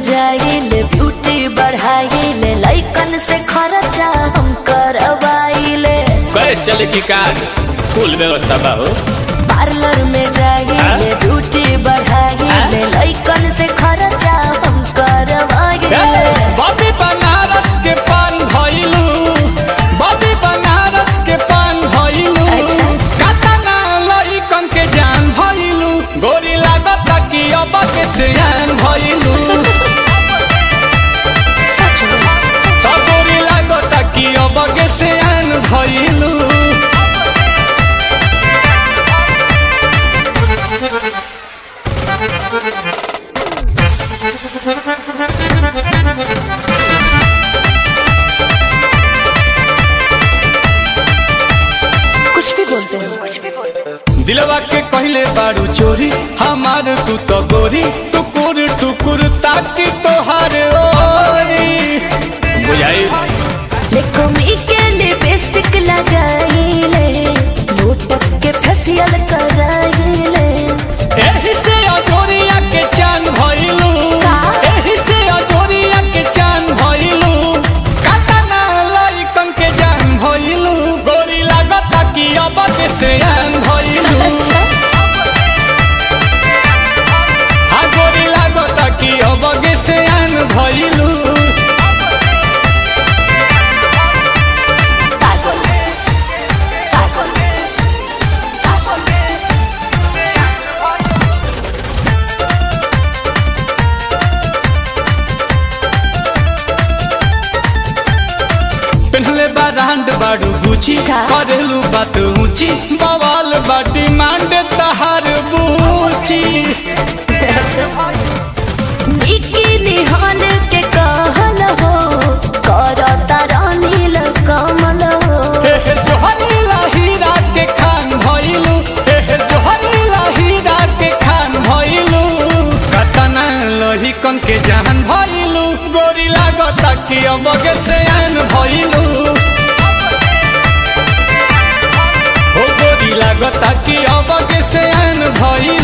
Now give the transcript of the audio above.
जाइले ब्यूटी बढ़ाइले लइकन से खर्चा हम करवाइले। कैसे चले की कार्ड फुल व्यवस्था बा हो। पार्लर में जाइले ब्यूटी बढ़ाइले लइकन से खर्चा हम करवाइले। बॉबी बनारस के पान भइलू, बॉबी बनारस के पान भइलू, कातना लइकन के जान भइलू, गोरी लागत कि अब के सियान भइलू। बगे से आन भइलू। कुछ भी बोलते हैं। दिलवा के कहले बारू चोरी हमार तू तो गोरी, टुकुर टुकुर ताकि तोहार ओरी बुझाई। लेकोमी के लिपस्टिक लगाइले, लोटस के फेशियल कराइले। एही से अजोरिया के चांद भइलू, एही से अजोरिया के चांद भइलू, कातना लइकन के जान भइलू, गोरी लागत कि अब के सियान भइलू। हाँ गोरी लागत कि अब के सियान भइलू। पहले बारांड बाड़ू गुची, करेलू बात ऊंची, बवाल बाटी मांड तहार बूची। बिकिनी हाल के कहल हो, करता नील कमल हो। जोहरी हीरा के खान भइलू, जोहरी हीरा के खान भइलू, कतना लहिकन के जान भइलू, गोरी लागत कि अब के सियान भइलू। हो गोरी लागत कि अब के सियान भइलू।